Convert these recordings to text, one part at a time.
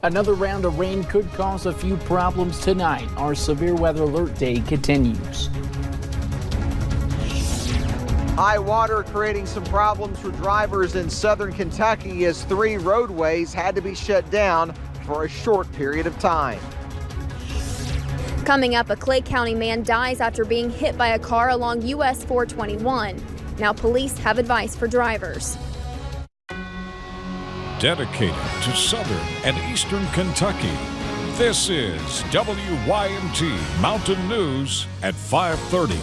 Another round of rain could cause a few problems tonight. Our severe weather alert day continues. High water creating some problems for drivers in southern Kentucky as 3 roadways had to be shut down for a short period of time. Coming up, a Clay County man dies after being hit by a car along US 421. Now police have advice for drivers. Dedicated to southern and eastern Kentucky, this is WYMT Mountain News at 5:30.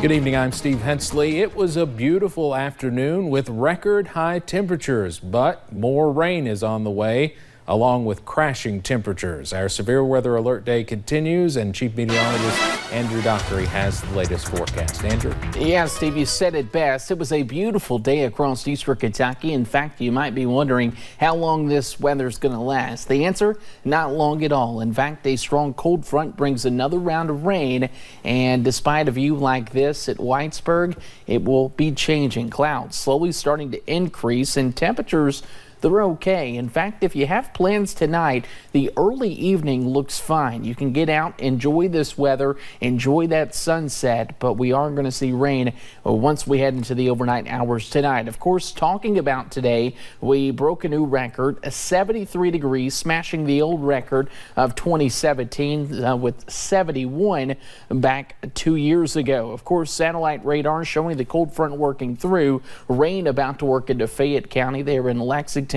Good evening, I'm Steve Hensley. It was a beautiful afternoon with record high temperatures, but more rain is on the way, along with crashing temperatures. Our severe weather alert day continues, and Chief Meteorologist Andrew Dockery has the latest forecast. Andrew? Yeah, Steve, you said it best. It was a beautiful day across eastern Kentucky. In fact, you might be wondering how long this weather's going to last. The answer, not long at all. In fact, a strong cold front brings another round of rain, and despite a view like this at Whitesburg, it will be changing. Clouds slowly starting to increase, and temperatures, they're okay. In fact, if you have plans tonight, the early evening looks fine. You can get out, enjoy this weather, enjoy that sunset, but we are going to see rain once we head into the overnight hours tonight. Of course, talking about today, we broke a new record, 73 degrees, smashing the old record of 2017 with 71 back 2 years ago. Of course, satellite radar showing the cold front working through, rain about to work into Fayette County there in Lexington,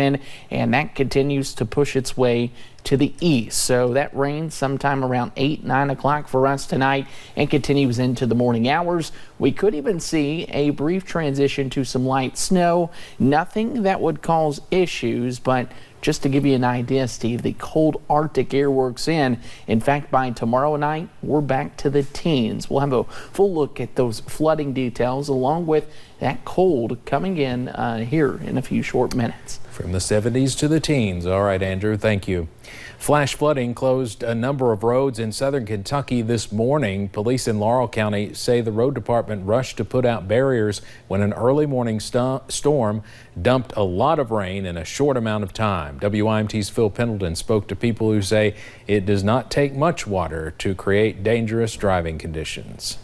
and that continues to push its way to the east. So that rain sometime around 8-9 o'clock for us tonight and continues into the morning hours. We could even see a brief transition to some light snow. Nothing that would cause issues, but just to give you an idea, Steve, the cold Arctic air works in. In fact, by tomorrow night, we're back to the teens. We'll have a full look at those flooding details along with that cold coming in here in a few short minutes. From the 70s to the teens. All right, Andrew, thank you. Flash flooding closed a number of roads in southern Kentucky this morning. Police in Laurel County say the road department rushed to put out barriers when an early morning storm dumped a lot of rain in a short amount of time. WYMT's Phil Pendleton spoke to people who say it does not take much water to create dangerous driving conditions.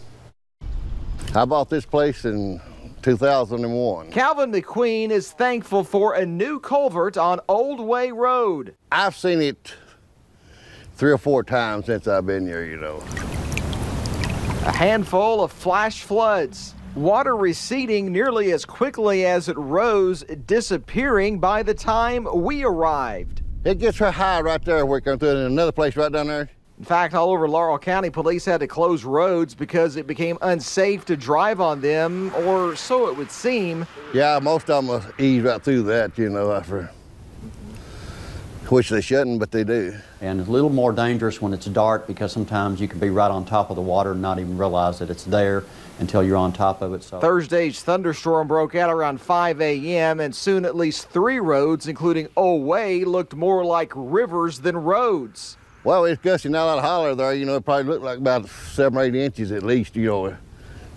I bought this place in 2001. Calvin McQueen is thankful for a new culvert on Old Way Road. I've seen it 3 or 4 times since I've been here, you know. A handful of flash floods. Water receding nearly as quickly as it rose, disappearing by the time we arrived. It gets high right there where it comes through, and another place right down there. In fact, all over Laurel County, police had to close roads because it became unsafe to drive on them, or so it would seem. Yeah, most of them will ease right through that, you know, which they shouldn't, but they do. And it's a little more dangerous when it's dark because sometimes you can be right on top of the water and not even realize that it's there until you're on top of it. So Thursday's thunderstorm broke out around 5 a.m. and soon at least 3 roads, including Old Way, looked more like rivers than roads. Well, it's gushing out of holler there, you know, it probably looked like about 7 or 8 inches at least, you know,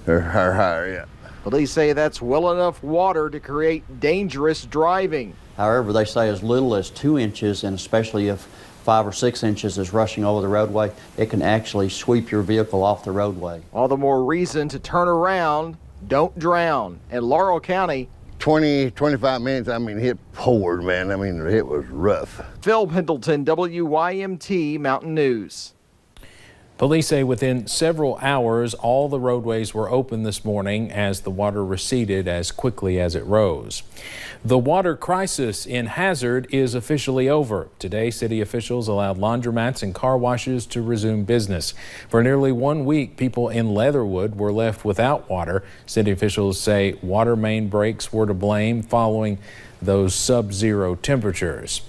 or higher, yeah. Police say that's well enough water to create dangerous driving. However, they say as little as 2 inches, and especially if 5 or 6 inches is rushing over the roadway, it can actually sweep your vehicle off the roadway. All the more reason to turn around, don't drown. In Laurel County, 25 minutes, I mean, it poured, man. I mean, it was rough. Phil Pendleton, WYMT Mountain News. Police say within several hours, all the roadways were open this morning as the water receded as quickly as it rose. The water crisis in Hazard is officially over. Today, city officials allowed laundromats and car washes to resume business. For nearly 1 week, people in Leatherwood were left without water. City officials say water main breaks were to blame following those sub-zero temperatures.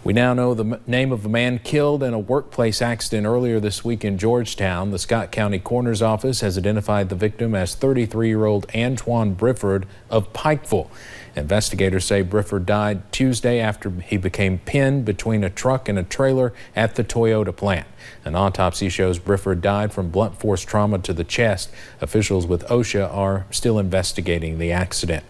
We now know the name of a man killed in a workplace accident earlier this week in Georgetown. The Scott County Coroner's Office has identified the victim as 33-year-old Antoine Brifford of Pikeville. Investigators say Brifford died Tuesday after he became pinned between a truck and a trailer at the Toyota plant. An autopsy shows Brifford died from blunt force trauma to the chest. Officials with OSHA are still investigating the accident.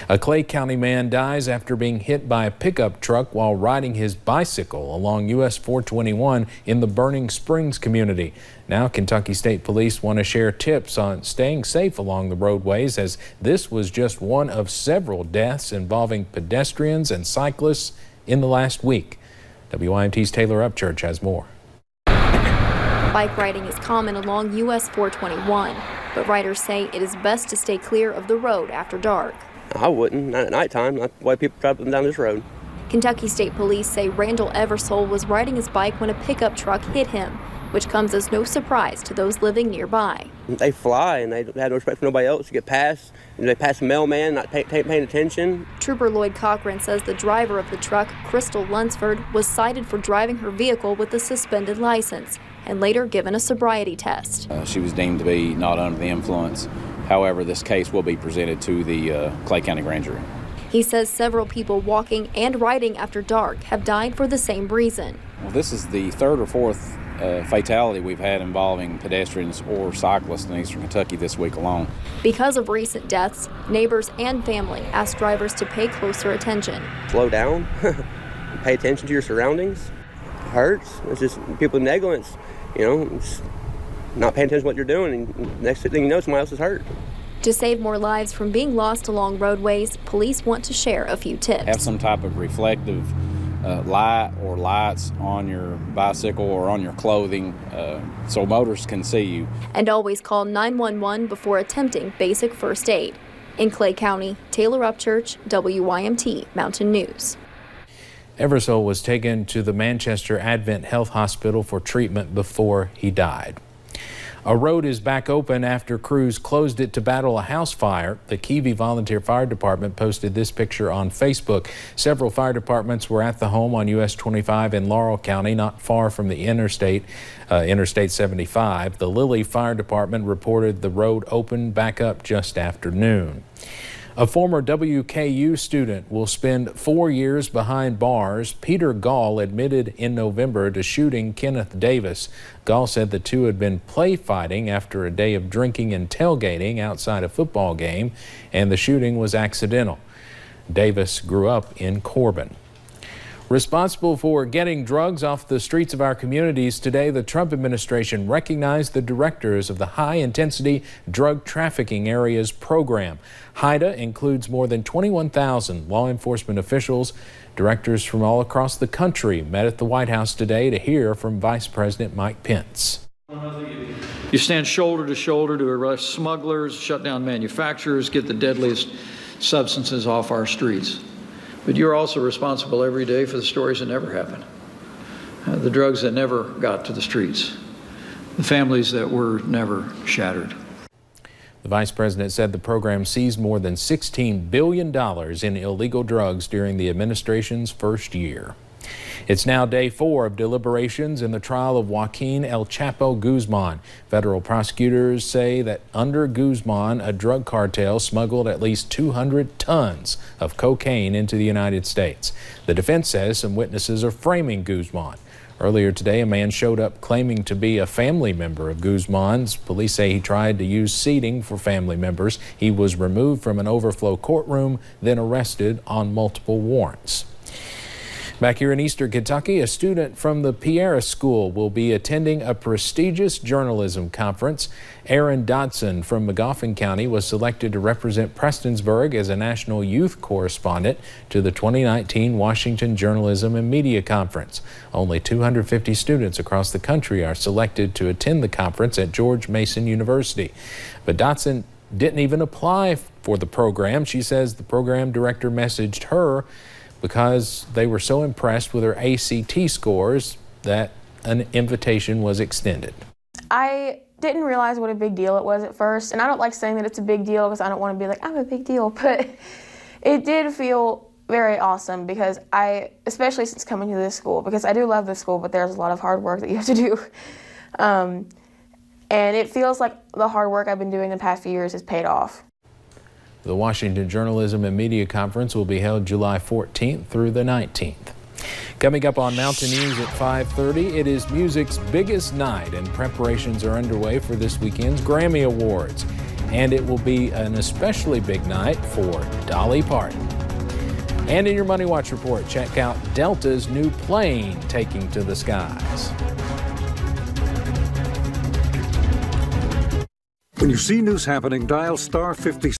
A Clay County man dies after being hit by a pickup truck while riding his bicycle along US 421 in the Burning Springs community. Now Kentucky State Police want to share tips on staying safe along the roadways, as this was just one of several deaths involving pedestrians and cyclists in the last week. WYMT's Taylor Upchurch has more. Bike riding is common along US 421, but riders say it is best to stay clear of the road after dark. I wouldn't, not at nighttime, not the way people drive up and down this road. Kentucky State Police say Randall Eversole was riding his bike when a pickup truck hit him, which comes as no surprise to those living nearby. They fly and they have no respect for nobody else to get past. And they pass a mailman, not paying attention. Trooper Lloyd Cochran says the driver of the truck, Crystal Lunsford, was cited for driving her vehicle with a suspended license and later given a sobriety test. She was deemed to be not under the influence. However, this case will be presented to the Clay County Grand Jury. He says several people walking and riding after dark have died for the same reason. Well, this is the third or fourth fatality we've had involving pedestrians or cyclists in eastern Kentucky this week alone. Because of recent deaths, neighbors and family ask drivers to pay closer attention. Slow down, pay attention to your surroundings. It hurts. It's just people's negligence, it's not paying attention to what you're doing, and next thing you know, somebody else is hurt. To save more lives from being lost along roadways, police want to share a few tips. Have some type of reflective light or lights on your bicycle or on your clothing so motorists can see you. And always call 911 before attempting basic first aid. In Clay County, Taylor Upchurch, WYMT Mountain News. Eversole was taken to the Manchester Advent Health Hospital for treatment before he died. A road is back open after crews closed it to battle a house fire. The Keavy Volunteer Fire Department posted this picture on Facebook. Several fire departments were at the home on US 25 in Laurel County, not far from the Interstate 75. The Lilly Fire Department reported the road opened back up just after noon. A former WKU student will spend 4 years behind bars. Peter Gall admitted in November to shooting Kenneth Davis. Gall said the two had been play fighting after a day of drinking and tailgating outside a football game, and the shooting was accidental. Davis grew up in Corbin. Responsible for getting drugs off the streets of our communities today, the Trump administration recognized the directors of the High Intensity Drug Trafficking Areas program. HIDA includes more than 21,000 law enforcement officials. Directors from all across the country met at the White House today to hear from Vice President Mike Pence. You stand shoulder to shoulder to arrest smugglers, shut down manufacturers, get the deadliest substances off our streets. But you're also responsible every day for the stories that never happened, the drugs that never got to the streets, the families that were never shattered. The vice president said the program seized more than $16 billion in illegal drugs during the administration's first year. It's now day 4 of deliberations in the trial of Joaquin El Chapo Guzman. Federal prosecutors say that under Guzman, a drug cartel smuggled at least 200 tons of cocaine into the United States. The defense says some witnesses are framing Guzman. Earlier today, a man showed up claiming to be a family member of Guzman's. Police say he tried to use seating for family members. He was removed from an overflow courtroom, then arrested on multiple warrants. Back here in eastern Kentucky, a student from the Pierre School will be attending a prestigious journalism conference. Aaron Dodson from Magoffin County was selected to represent Prestonsburg as a national youth correspondent to the 2019 Washington Journalism and Media Conference. Only 250 students across the country are selected to attend the conference at George Mason University. But Dodson didn't even apply for the program. She says the program director messaged her because they were so impressed with her ACT scores that an invitation was extended. I didn't realize what a big deal it was at first, and I don't like saying that it's a big deal because I don't want to be like, I'm a big deal, but it did feel very awesome because especially since coming to this school, because I do love this school, but there's a lot of hard work that you have to do. And it feels like the hard work I've been doing the past few years has paid off. The Washington Journalism and Media Conference will be held July 14th through the 19th. Coming up on Mountain News at 5:30, it is music's biggest night and preparations are underway for this weekend's Grammy Awards. and it will be an especially big night for Dolly Parton. And in your Money Watch report, check out Delta's new plane taking to the skies. When you see news happening, dial *50.